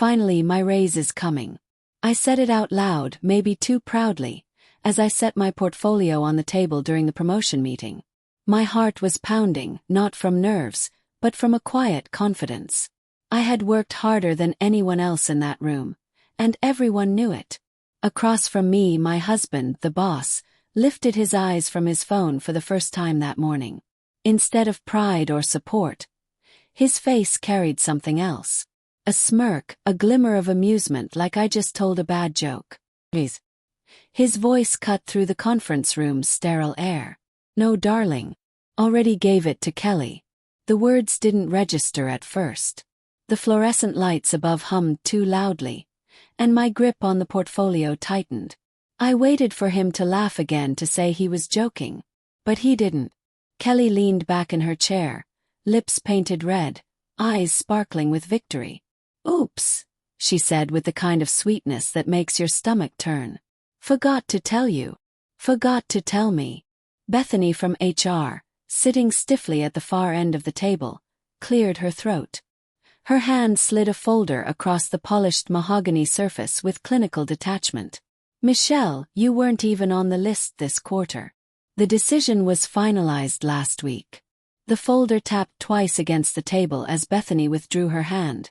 Finally, my raise is coming. I said it out loud, maybe too proudly, as I set my portfolio on the table during the promotion meeting. My heart was pounding, not from nerves, but from a quiet confidence. I had worked harder than anyone else in that room, and everyone knew it. Across from me, my husband, the boss, lifted his eyes from his phone for the first time that morning. Instead of pride or support, his face carried something else. A smirk, a glimmer of amusement, like I just told a bad joke. His voice cut through the conference room's sterile air. No, darling. Already gave it to Kelly. The words didn't register at first. The fluorescent lights above hummed too loudly, and my grip on the portfolio tightened. I waited for him to laugh again, to say he was joking. But he didn't. Kelly leaned back in her chair, lips painted red, eyes sparkling with victory. "Oops," she said with the kind of sweetness that makes your stomach turn. "Forgot to tell you. Forgot to tell me." Bethany from HR, sitting stiffly at the far end of the table, cleared her throat. Her hand slid a folder across the polished mahogany surface with clinical detachment. "Michelle, you weren't even on the list this quarter. The decision was finalized last week." The folder tapped twice against the table as Bethany withdrew her hand.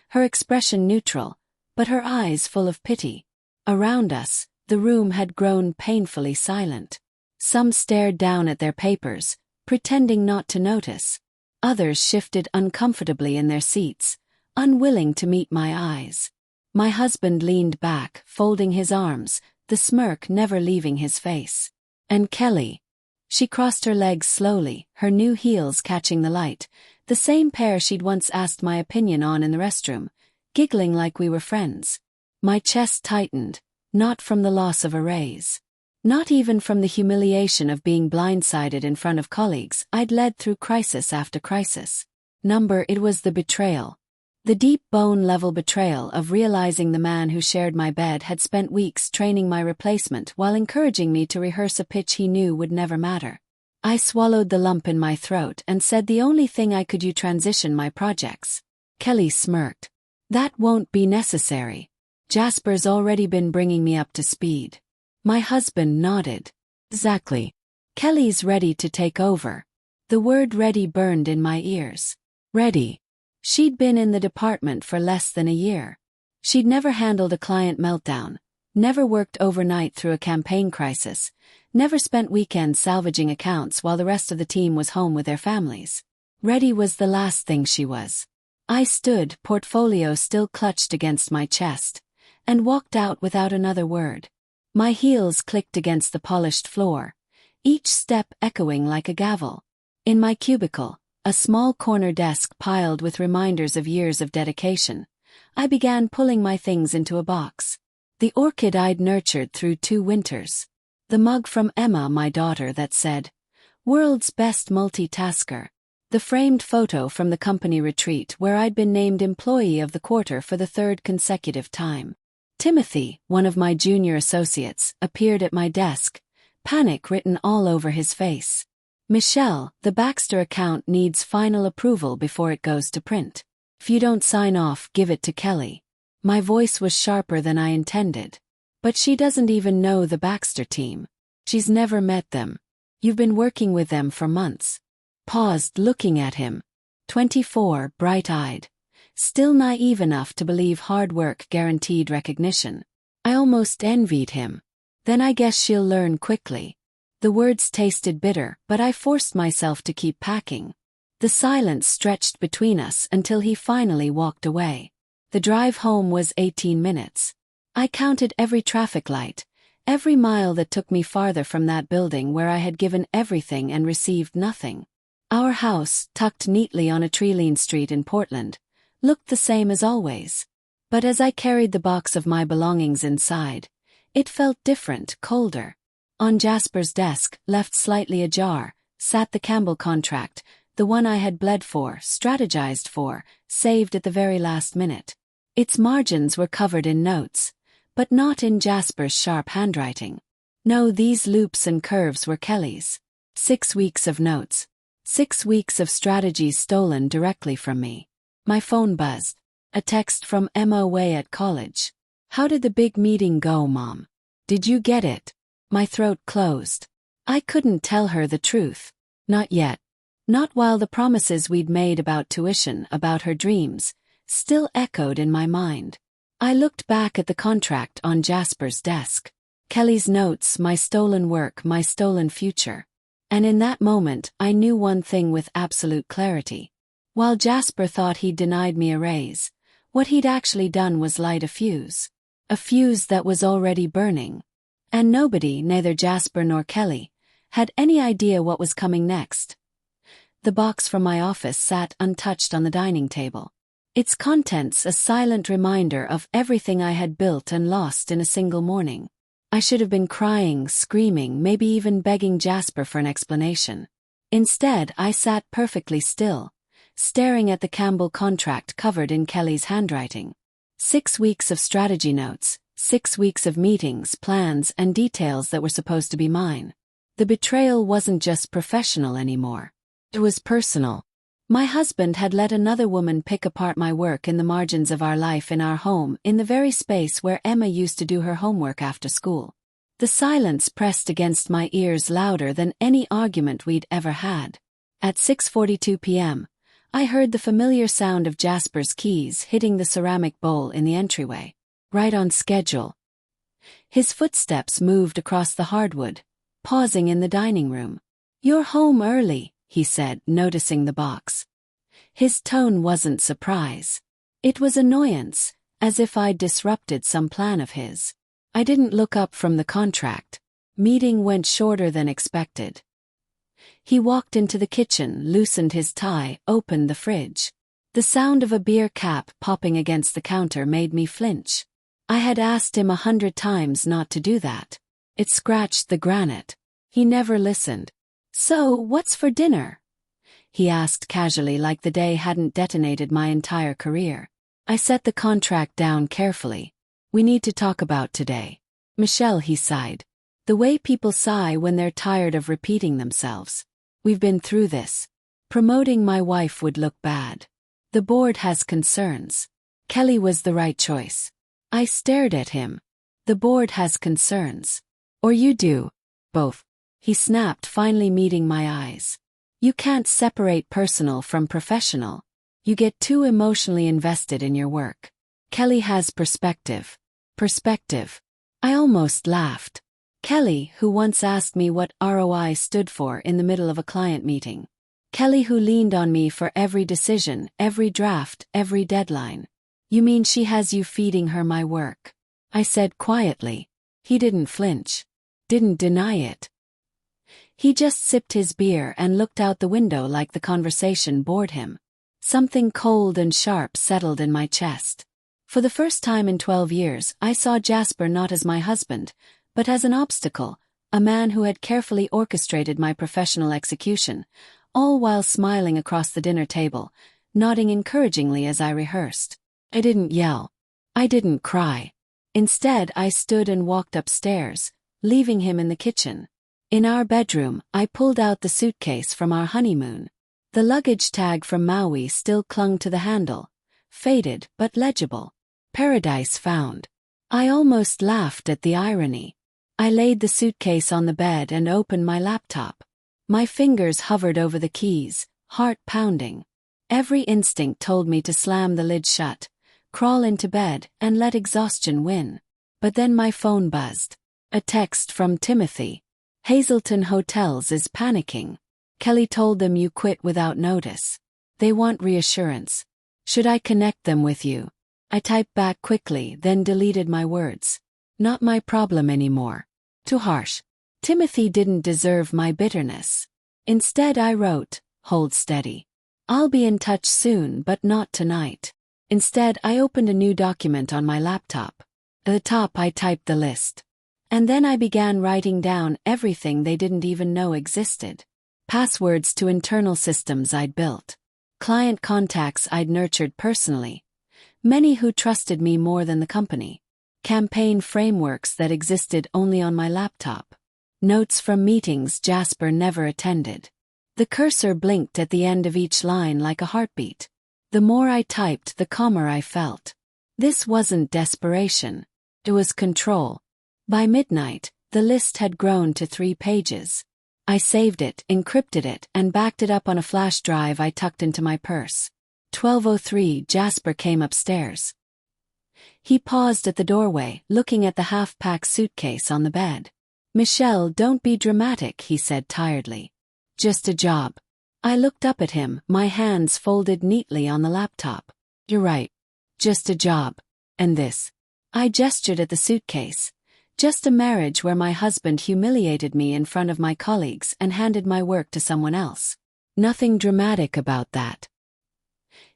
Her expression neutral, but her eyes full of pity. Around us, the room had grown painfully silent. Some stared down at their papers, pretending not to notice. Others shifted uncomfortably in their seats, unwilling to meet my eyes. My husband leaned back, folding his arms, the smirk never leaving his face. And Kelly. She crossed her legs slowly, her new heels catching the light, the same pair she'd once asked my opinion on in the restroom, giggling like we were friends. My chest tightened, not from the loss of a raise. Not even from the humiliation of being blindsided in front of colleagues I'd led through crisis after crisis. It was the betrayal. The deep bone-level betrayal of realizing the man who shared my bed had spent weeks training my replacement while encouraging me to rehearse a pitch he knew would never matter. I swallowed the lump in my throat and said the only thing I could do transition my projects. Kelly smirked. "That won't be necessary. Jasper's already been bringing me up to speed." My husband nodded. "Exactly. Kelly's ready to take over." The word ready burned in my ears. Ready. She'd been in the department for less than a year. She'd never handled a client meltdown, never worked overnight through a campaign crisis, never spent weekends salvaging accounts while the rest of the team was home with their families. Ready was the last thing she was. I stood, portfolio still clutched against my chest, and walked out without another word. My heels clicked against the polished floor, each step echoing like a gavel. In my cubicle, a small corner desk piled with reminders of years of dedication, I began pulling my things into a box. The orchid I'd nurtured through 2 winters. The mug from Emma, my daughter, that said, "World's Best Multitasker." The framed photo from the company retreat where I'd been named Employee of the Quarter for the 3rd consecutive time. Timothy, one of my junior associates, appeared at my desk, panic written all over his face. "Michelle, the Baxter account needs final approval before it goes to print. If you don't sign off, give it to Kelly." My voice was sharper than I intended. "But she doesn't even know the Baxter team. She's never met them. You've been working with them for months." Paused, looking at him. 24, bright-eyed. Still naive enough to believe hard work guaranteed recognition. I almost envied him. "Then I guess she'll learn quickly." The words tasted bitter, but I forced myself to keep packing. The silence stretched between us until he finally walked away. The drive home was 18 minutes. I counted every traffic light, every mile that took me farther from that building where I had given everything and received nothing. Our house, tucked neatly on a tree-lined street in Portland, looked the same as always. But as I carried the box of my belongings inside, it felt different, colder. On Jasper's desk, left slightly ajar, sat the Campbell contract, the one I had bled for, strategized for, saved at the very last minute. Its margins were covered in notes, but not in Jasper's sharp handwriting. No, these loops and curves were Kelly's. 6 weeks of notes. 6 weeks of strategies stolen directly from me. My phone buzzed. A text from Emma away at college. How did the big meeting go, Mom? Did you get it? My throat closed. I couldn't tell her the truth. Not yet. Not while the promises we'd made about tuition, about her dreams, still echoed in my mind. I looked back at the contract on Jasper's desk. Kelly's notes, my stolen work, my stolen future. And in that moment, I knew one thing with absolute clarity. While Jasper thought he'd denied me a raise, what he'd actually done was light a fuse. A fuse that was already burning. And nobody, neither Jasper nor Kelly, had any idea what was coming next. The box from my office sat untouched on the dining table. Its contents a silent reminder of everything I had built and lost in a single morning. I should have been crying, screaming, maybe even begging Jasper for an explanation. Instead, I sat perfectly still, staring at the Campbell contract covered in Kelly's handwriting. 6 weeks of strategy notes, 6 weeks of meetings, plans, and details that were supposed to be mine. The betrayal wasn't just professional anymore. It was personal. My husband had let another woman pick apart my work in the margins of our life in our home, in the very space where Emma used to do her homework after school. The silence pressed against my ears louder than any argument we'd ever had. At 6:42 p.m., I heard the familiar sound of Jasper's keys hitting the ceramic bowl in the entryway. Right on schedule. His footsteps moved across the hardwood, pausing in the dining room. "You're home early," he said, noticing the box. His tone wasn't surprise. It was annoyance, as if I'd disrupted some plan of his. I didn't look up from the contract. Meeting went shorter than expected. He walked into the kitchen, loosened his tie, opened the fridge. The sound of a beer cap popping against the counter made me flinch. I had asked him 100 times not to do that. It scratched the granite. He never listened. "So, what's for dinner?" he asked casually, like the day hadn't detonated my entire career. I set the contract down carefully. "We need to talk about today." "Michelle," he sighed. The way people sigh when they're tired of repeating themselves. "We've been through this. Promoting my wife would look bad. The board has concerns. Kelly was the right choice." I stared at him. "The board has concerns. Or you do. Both." He snapped, finally meeting my eyes. "You can't separate personal from professional. You get too emotionally invested in your work. Kelly has perspective." Perspective. I almost laughed. Kelly, who once asked me what ROI stood for in the middle of a client meeting. Kelly, who leaned on me for every decision, every draft, every deadline. "You mean she has you feeding her my work?" I said quietly. He didn't flinch. Didn't deny it. He just sipped his beer and looked out the window like the conversation bored him. Something cold and sharp settled in my chest. For the first time in 12 years, I saw Jasper not as my husband, but as an obstacle, a man who had carefully orchestrated my professional execution, all while smiling across the dinner table, nodding encouragingly as I rehearsed. I didn't yell. I didn't cry. Instead, I stood and walked upstairs, leaving him in the kitchen. In our bedroom, I pulled out the suitcase from our honeymoon. The luggage tag from Maui still clung to the handle, faded but legible. "Paradise found." I almost laughed at the irony. I laid the suitcase on the bed and opened my laptop. My fingers hovered over the keys, heart pounding. Every instinct told me to slam the lid shut, crawl into bed, and let exhaustion win. But then my phone buzzed. A text from Timothy. "Hazelton Hotels is panicking. Kelly told them you quit without notice. They want reassurance. Should I connect them with you?" I typed back quickly, then deleted my words. Not my problem anymore. Too harsh. Timothy didn't deserve my bitterness. Instead I wrote, "Hold steady. I'll be in touch soon, but not tonight." Instead I opened a new document on my laptop. At the top I typed the list. And then I began writing down everything they didn't even know existed. Passwords to internal systems I'd built. Client contacts I'd nurtured personally. Many who trusted me more than the company. Campaign frameworks that existed only on my laptop. Notes from meetings Jasper never attended. The cursor blinked at the end of each line like a heartbeat. The more I typed, the calmer I felt. This wasn't desperation. It was control. By midnight, the list had grown to 3 pages. I saved it, encrypted it, and backed it up on a flash drive I tucked into my purse. 12:03, Jasper came upstairs. He paused at the doorway, looking at the half-packed suitcase on the bed. "Michelle, don't be dramatic," he said tiredly. "Just a job." I looked up at him, my hands folded neatly on the laptop. "You're right. Just a job. And this." I gestured at the suitcase. "Just a marriage where my husband humiliated me in front of my colleagues and handed my work to someone else. Nothing dramatic about that."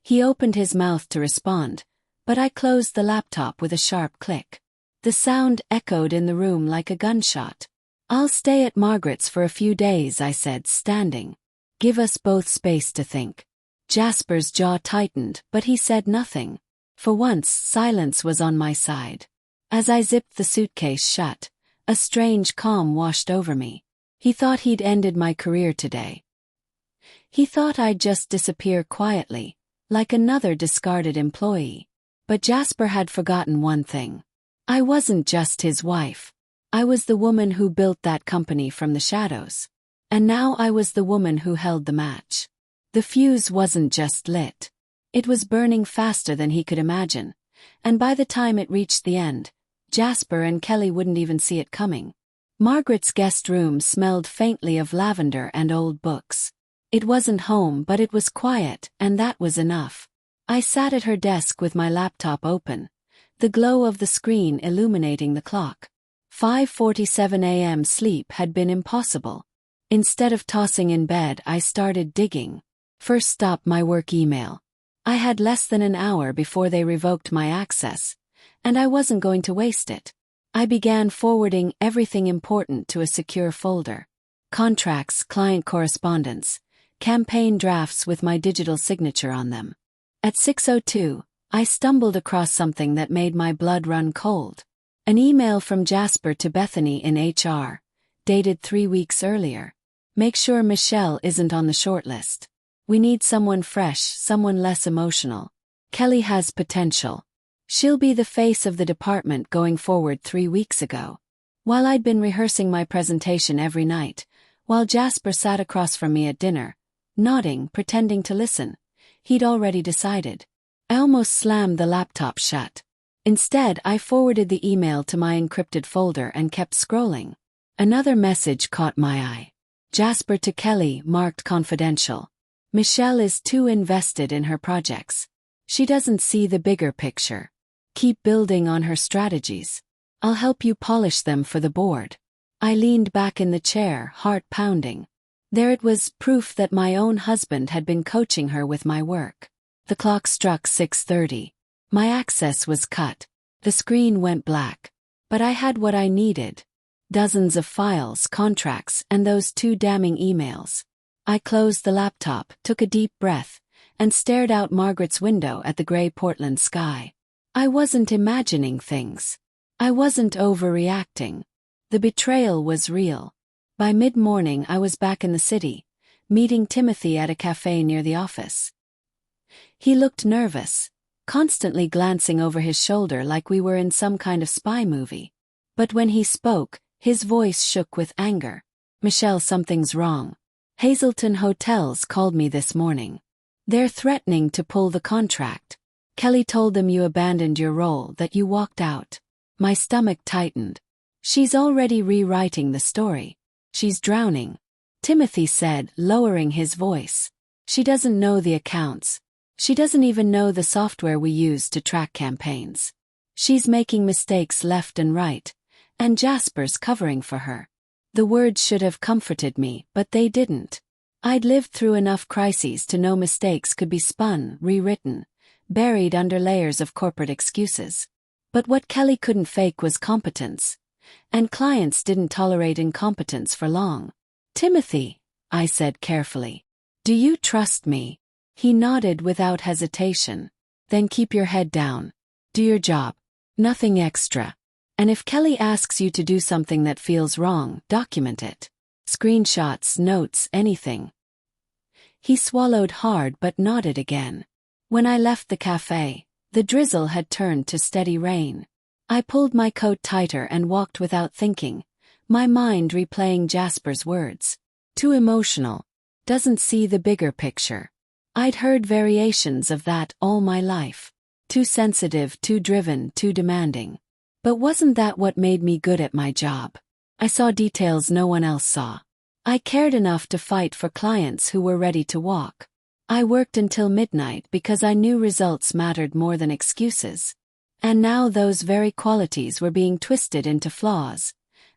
He opened his mouth to respond, but I closed the laptop with a sharp click. The sound echoed in the room like a gunshot. "I'll stay at Margaret's for a few days," I said, standing. "Give us both space to think." Jasper's jaw tightened, but he said nothing. For once, silence was on my side. As I zipped the suitcase shut, a strange calm washed over me. He thought he'd ended my career today. He thought I'd just disappear quietly, like another discarded employee. But Jasper had forgotten one thing. I wasn't just his wife. I was the woman who built that company from the shadows. And now I was the woman who held the match. The fuse wasn't just lit. It was burning faster than he could imagine, and by the time it reached the end, Jasper and Kelly wouldn't even see it coming. Margaret's guest room smelled faintly of lavender and old books. It wasn't home, but it was quiet, and that was enough. I sat at her desk with my laptop open, the glow of the screen illuminating the clock. 5:47 a.m. Sleep had been impossible. Instead of tossing in bed, I started digging. First stop, my work email. I had less than an hour before they revoked my access, and I wasn't going to waste it. I began forwarding everything important to a secure folder. Contracts, client correspondence, campaign drafts with my digital signature on them. At 6:02, I stumbled across something that made my blood run cold. An email from Jasper to Bethany in HR, dated 3 weeks earlier. "Make sure Michelle isn't on the shortlist. We need someone fresh, someone less emotional. Kelly has potential. She'll be the face of the department going forward." 3 weeks ago, while I'd been rehearsing my presentation every night, while Jasper sat across from me at dinner, nodding, pretending to listen, he'd already decided. I almost slammed the laptop shut. Instead, I forwarded the email to my encrypted folder and kept scrolling. Another message caught my eye. Jasper to Kelly, marked confidential. "Michelle is too invested in her projects. She doesn't see the bigger picture. Keep building on her strategies. I'll help you polish them for the board." I leaned back in the chair, heart pounding. There it was, proof that my own husband had been coaching her with my work. The clock struck 6:30. My access was cut. The screen went black. But I had what I needed. Dozens of files, contracts, and those 2 damning emails. I closed the laptop, took a deep breath, and stared out Margaret's window at the gray Portland sky. I wasn't imagining things. I wasn't overreacting. The betrayal was real. By mid-morning I was back in the city, meeting Timothy at a cafe near the office. He looked nervous, constantly glancing over his shoulder like we were in some kind of spy movie. But when he spoke, his voice shook with anger. "Michelle, something's wrong. Hazelton Hotels called me this morning. They're threatening to pull the contract. Kelly told them you abandoned your role, that you walked out." My stomach tightened. "She's already rewriting the story. She's drowning," Timothy said, lowering his voice. "She doesn't know the accounts. She doesn't even know the software we use to track campaigns. She's making mistakes left and right, and Jasper's covering for her." The words should have comforted me, but they didn't. I'd lived through enough crises to know mistakes could be spun, rewritten, buried under layers of corporate excuses. But what Kelly couldn't fake was competence. And clients didn't tolerate incompetence for long. "Timothy," I said carefully, "do you trust me?" He nodded without hesitation. "Then keep your head down. Do your job. Nothing extra. And if Kelly asks you to do something that feels wrong, document it. Screenshots, notes, anything." He swallowed hard but nodded again. When I left the cafe, the drizzle had turned to steady rain. I pulled my coat tighter and walked without thinking, my mind replaying Jasper's words. Too emotional. Doesn't see the bigger picture. I'd heard variations of that all my life. Too sensitive, too driven, too demanding. But wasn't that what made me good at my job? I saw details no one else saw. I cared enough to fight for clients who were ready to walk. I worked until midnight because I knew results mattered more than excuses. And now those very qualities were being twisted into flaws,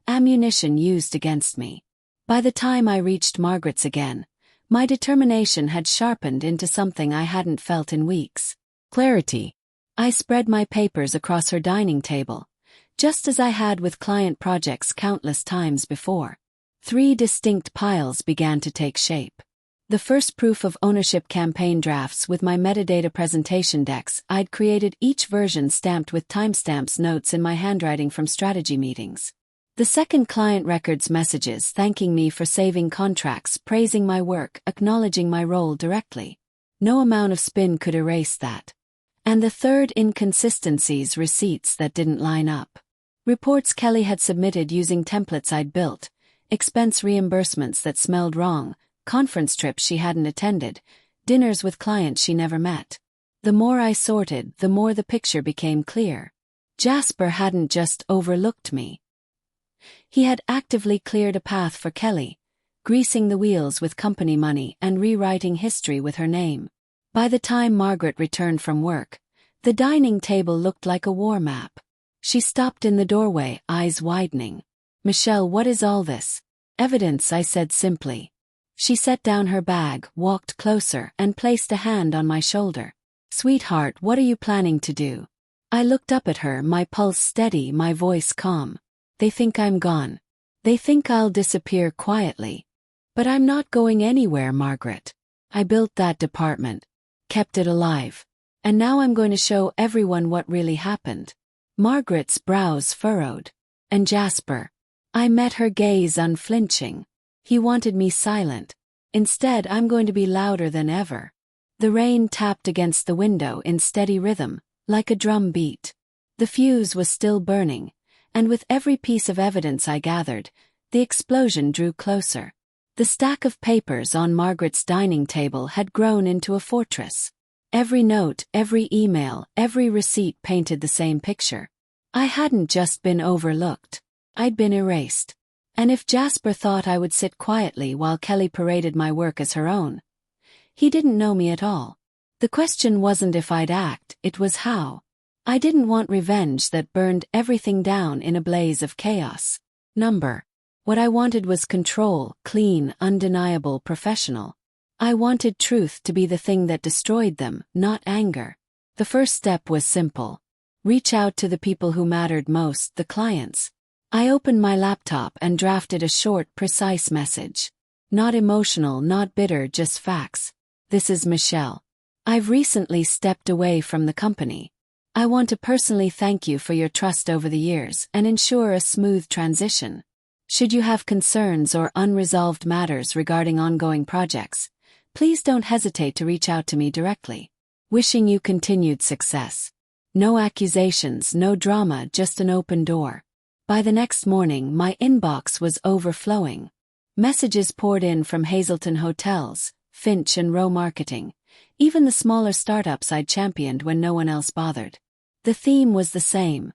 ammunition used against me. By the time I reached Margaret's again, my determination had sharpened into something I hadn't felt in weeks. Clarity. I spread my papers across her dining table, just as I had with client projects countless times before. 3 distinct piles began to take shape. The first proof of ownership campaign drafts with my metadata presentation decks. I'd created each version stamped with timestamps, notes in my handwriting from strategy meetings. The second, client records messages thanking me for saving contracts, praising my work, acknowledging my role directly. No amount of spin could erase that. And the third, inconsistencies, receipts that didn't line up. Reports Kelly had submitted using templates I'd built, expense reimbursements that smelled wrong, conference trips she hadn't attended, dinners with clients she never met. The more I sorted, the more the picture became clear. Jasper hadn't just overlooked me. He had actively cleared a path for Kelly, greasing the wheels with company money and rewriting history with her name. By the time Margaret returned from work, the dining table looked like a war map. She stopped in the doorway, eyes widening. "Michelle, what is all this?" "Evidence," I said simply. She set down her bag, walked closer, and placed a hand on my shoulder. "Sweetheart, what are you planning to do?" I looked up at her, my pulse steady, my voice calm. "They think I'm gone. They think I'll disappear quietly. But I'm not going anywhere, Margaret. I built that department, kept it alive. And now I'm going to show everyone what really happened." Margaret's brows furrowed. "And Jasper?" I met her gaze unflinching. "He wanted me silent. Instead, I'm going to be louder than ever." The rain tapped against the window in steady rhythm, like a drum beat. The fuse was still burning, and with every piece of evidence I gathered, the explosion drew closer. The stack of papers on Margaret's dining table had grown into a fortress. Every note, every email, every receipt painted the same picture. I hadn't just been overlooked. I'd been erased. And if Jasper thought I would sit quietly while Kelly paraded my work as her own, he didn't know me at all. The question wasn't if I'd act, it was how. I didn't want revenge that burned everything down in a blaze of chaos. What I wanted was control, clean, undeniable, professional. I wanted truth to be the thing that destroyed them, not anger. The first step was simple. Reach out to the people who mattered most, the clients. I opened my laptop and drafted a short, precise message. Not emotional, not bitter, just facts. "This is Michelle. I've recently stepped away from the company. I want to personally thank you for your trust over the years and ensure a smooth transition. Should you have concerns or unresolved matters regarding ongoing projects, please don't hesitate to reach out to me directly. Wishing you continued success." No accusations, no drama, just an open door. By the next morning, my inbox was overflowing. Messages poured in from Hazelton Hotels, Finch and Rowe Marketing, even the smaller startups I'd championed when no one else bothered. The theme was the same: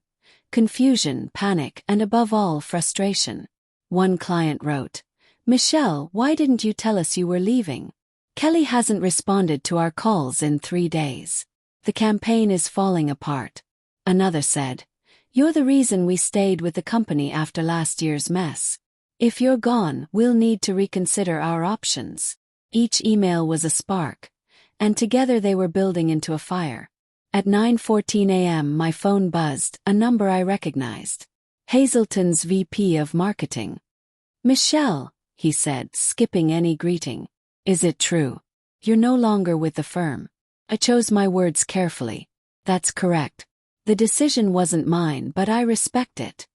confusion, panic, and above all, frustration. One client wrote, "Michelle, why didn't you tell us you were leaving? Kelly hasn't responded to our calls in 3 days. The campaign is falling apart." Another said, "You're the reason we stayed with the company after last year's mess. If you're gone, we'll need to reconsider our options." Each email was a spark, and together they were building into a fire. At 9:14 a.m. my phone buzzed, a number I recognized. Hazelton's VP of Marketing. "Michelle," he said, skipping any greeting. "Is it true? You're no longer with the firm?" I chose my words carefully. "That's correct. The decision wasn't mine, but I respect it."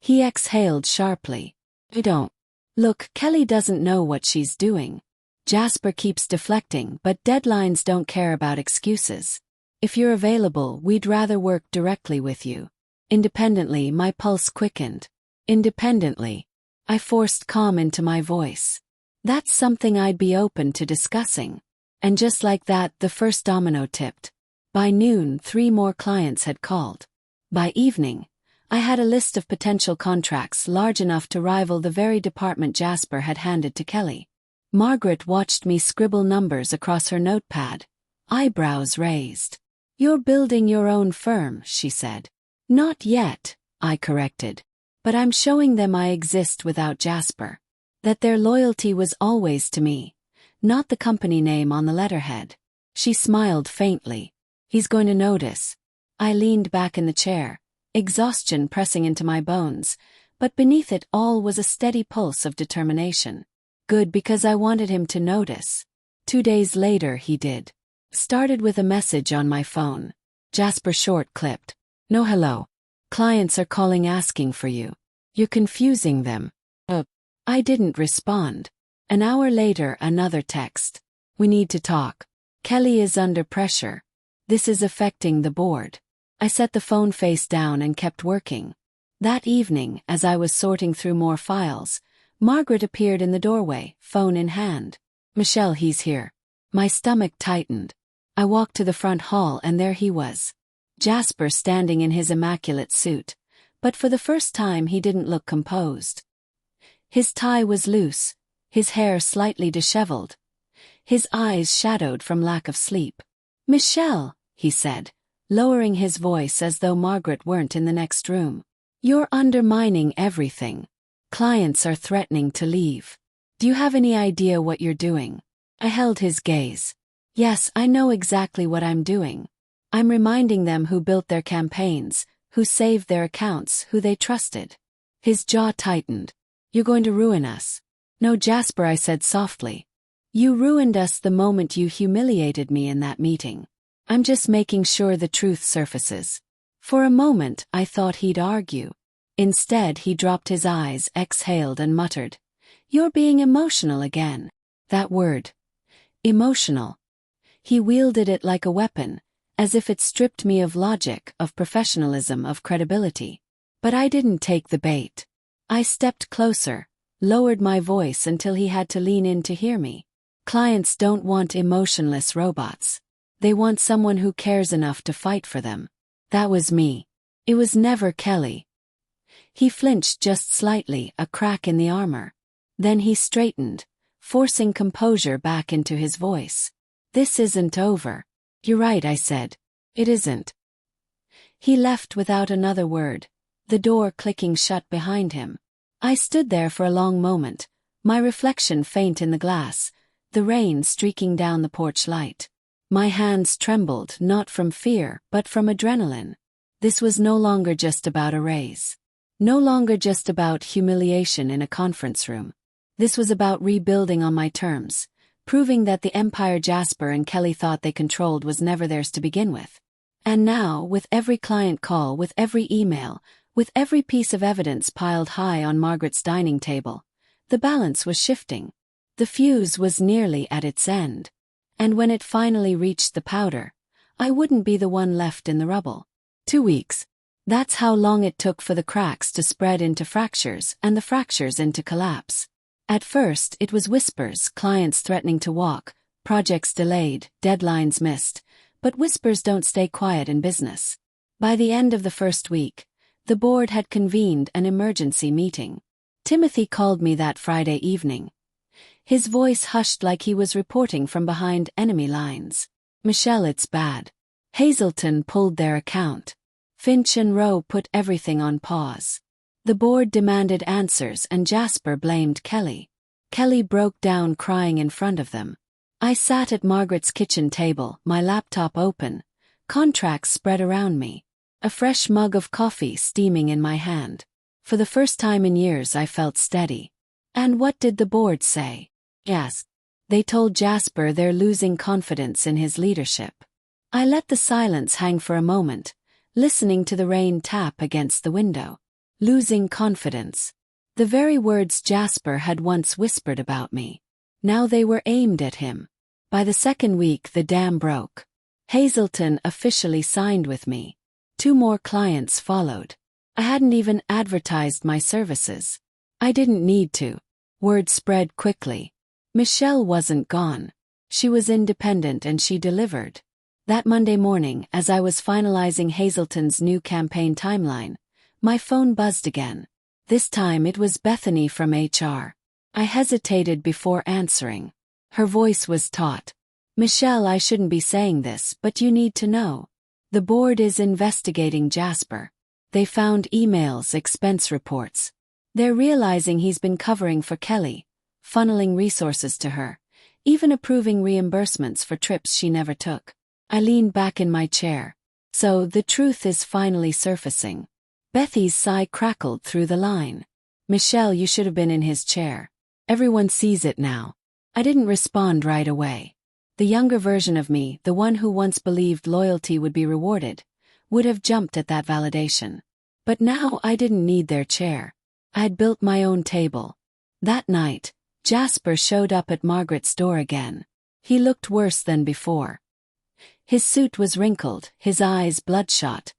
He exhaled sharply. "I don't. Look, Kelly doesn't know what she's doing. Jasper keeps deflecting, but deadlines don't care about excuses. If you're available, we'd rather work directly with you. Independently, my pulse quickened. Independently. I forced calm into my voice. That's something I'd be open to discussing. And just like that, the first domino tipped. By noon, 3 more clients had called. By evening, I had a list of potential contracts large enough to rival the very department Jasper had handed to Kelly. Margaret watched me scribble numbers across her notepad, eyebrows raised. "You're building your own firm," she said. "Not yet," I corrected. "But I'm showing them I exist without Jasper. That their loyalty was always to me, not the company name on the letterhead." She smiled faintly. "He's going to notice." I leaned back in the chair, exhaustion pressing into my bones, but beneath it all was a steady pulse of determination. Good, because I wanted him to notice. 2 days later he did. Started with a message on my phone. Jasper short-clipped. "No hello. Clients are calling asking for you. You're confusing them." I didn't respond. An hour later, another text. "We need to talk. Kelly is under pressure. This is affecting the board." I set the phone face down and kept working. That evening, as I was sorting through more files, Margaret appeared in the doorway, phone in hand. "Michelle, he's here." My stomach tightened. I walked to the front hall and there he was. Jasper standing in his immaculate suit. But for the first time he didn't look composed. His tie was loose, his hair slightly disheveled. His eyes shadowed from lack of sleep. "Michelle," he said, lowering his voice as though Margaret weren't in the next room. "You're undermining everything. Clients are threatening to leave. Do you have any idea what you're doing?" I held his gaze. "Yes, I know exactly what I'm doing. I'm reminding them who built their campaigns, who saved their accounts, who they trusted." His jaw tightened. "You're going to ruin us." "No, Jasper," I said softly. "You ruined us the moment you humiliated me in that meeting. I'm just making sure the truth surfaces." For a moment, I thought he'd argue. Instead, he dropped his eyes, exhaled and muttered, "You're being emotional again." That word. Emotional. He wielded it like a weapon, as if it stripped me of logic, of professionalism, of credibility. But I didn't take the bait. I stepped closer, lowered my voice until he had to lean in to hear me. Clients don't want emotionless robots. They want someone who cares enough to fight for them. That was me. It was never Kelly. He flinched just slightly, a crack in the armor. Then he straightened, forcing composure back into his voice. "This isn't over." "You're right," I said. "It isn't." He left without another word, the door clicking shut behind him. I stood there for a long moment, my reflection faint in the glass, the rain streaking down the porch light. My hands trembled, not from fear, but from adrenaline. This was no longer just about a raise. No longer just about humiliation in a conference room. This was about rebuilding on my terms, proving that the empire Jasper and Kelly thought they controlled was never theirs to begin with. And now, with every client call, with every email, with every piece of evidence piled high on Margaret's dining table, the balance was shifting. The fuse was nearly at its end. And when it finally reached the powder, I wouldn't be the one left in the rubble. 2 weeks. That's how long it took for the cracks to spread into fractures and the fractures into collapse. At first, it was whispers, clients threatening to walk, projects delayed, deadlines missed, but whispers don't stay quiet in business. By the end of the first week, the board had convened an emergency meeting. Timothy called me that Friday evening. His voice hushed like he was reporting from behind enemy lines. "Michelle, it's bad. Hazelton pulled their account. Finch and Rowe put everything on pause. The board demanded answers and Jasper blamed Kelly. Kelly broke down crying in front of them. I sat at Margaret's kitchen table, my laptop open, contracts spread around me, a fresh mug of coffee steaming in my hand. For the first time in years I felt steady. And what did the board say? Yes. They told Jasper they're losing confidence in his leadership. I let the silence hang for a moment, listening to the rain tap against the window. Losing confidence. The very words Jasper had once whispered about me. Now they were aimed at him. By the second week the dam broke. Hazelton officially signed with me. 2 more clients followed. I hadn't even advertised my services. I didn't need to. Word spread quickly. Michelle wasn't gone. She was independent and she delivered. That Monday morning, as I was finalizing Hazelton's new campaign timeline, my phone buzzed again. This time it was Bethany from HR. I hesitated before answering. Her voice was taut. "Michelle, I shouldn't be saying this, but you need to know. The board is investigating Jasper. They found emails, expense reports. They're realizing he's been covering for Kelly, funneling resources to her, even approving reimbursements for trips she never took." I leaned back in my chair. So the truth is finally surfacing. Bethy's sigh crackled through the line. "Michelle, you should have been in his chair. Everyone sees it now." I didn't respond right away. The younger version of me, the one who once believed loyalty would be rewarded, would have jumped at that validation. But now I didn't need their chair. I had built my own table. That night, Jasper showed up at Margaret's door again. He looked worse than before. His suit was wrinkled, his eyes bloodshot.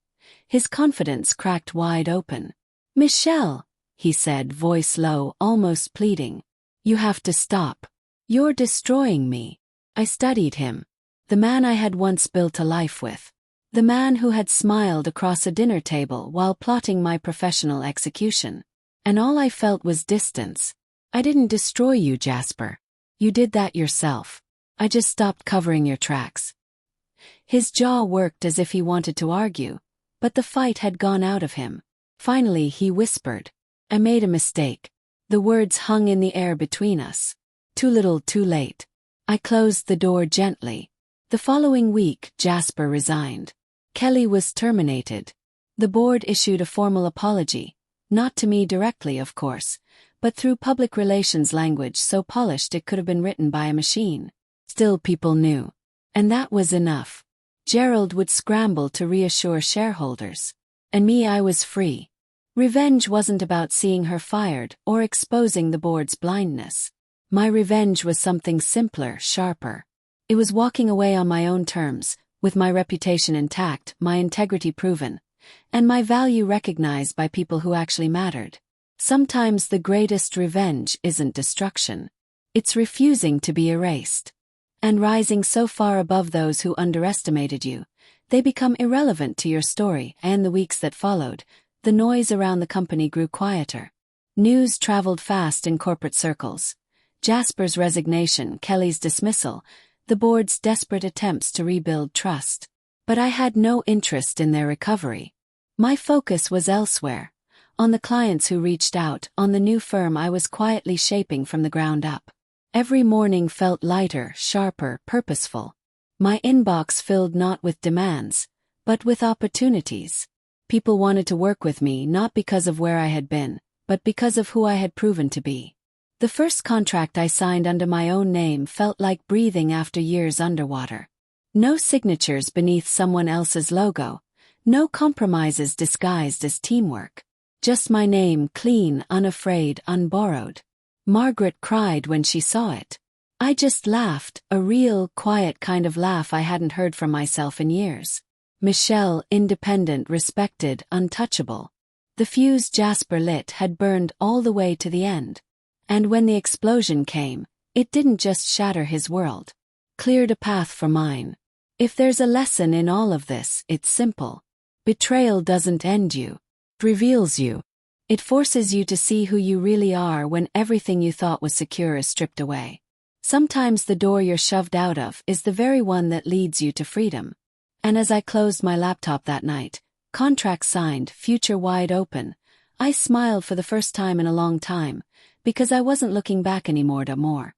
His confidence cracked wide open. "Michelle," he said, voice low, almost pleading. "You have to stop. You're destroying me." I studied him. The man I had once built a life with. The man who had smiled across a dinner table while plotting my professional execution. And all I felt was distance. "I didn't destroy you, Jasper. You did that yourself. I just stopped covering your tracks." His jaw worked as if he wanted to argue, but the fight had gone out of him. Finally he whispered, "I made a mistake." The words hung in the air between us. Too little, too late. I closed the door gently. The following week, Jasper resigned. Kelly was terminated. The board issued a formal apology, not to me directly, of course, but through public relations language so polished it could have been written by a machine. Still, people knew. And that was enough. Gerald would scramble to reassure shareholders. And me, I was free. Revenge wasn't about seeing her fired or exposing the board's blindness. My revenge was something simpler, sharper. It was walking away on my own terms, with my reputation intact, my integrity proven, and my value recognized by people who actually mattered. Sometimes the greatest revenge isn't destruction. It's refusing to be erased. And rising so far above those who underestimated you, they become irrelevant to your story. And the weeks that followed, the noise around the company grew quieter. News traveled fast in corporate circles. Jasper's resignation, Kelly's dismissal, the board's desperate attempts to rebuild trust. But I had no interest in their recovery. My focus was elsewhere, on the clients who reached out, on the new firm I was quietly shaping from the ground up. Every morning felt lighter, sharper, purposeful. My inbox filled not with demands, but with opportunities. People wanted to work with me not because of where I had been, but because of who I had proven to be. The first contract I signed under my own name felt like breathing after years underwater. No signatures beneath someone else's logo, no compromises disguised as teamwork. Just my name, clean, unafraid, unborrowed. Margaret cried when she saw it. I just laughed, a real, quiet kind of laugh I hadn't heard from myself in years. Michelle, independent, respected, untouchable. The fuse Jasper lit had burned all the way to the end. And when the explosion came, it didn't just shatter his world. Cleared a path for mine. If there's a lesson in all of this, it's simple. Betrayal doesn't end you. It reveals you. It forces you to see who you really are when everything you thought was secure is stripped away. Sometimes the door you're shoved out of is the very one that leads you to freedom. And as I closed my laptop that night, contract signed, future wide open, I smiled for the first time in a long time, because I wasn't looking back anymore to more.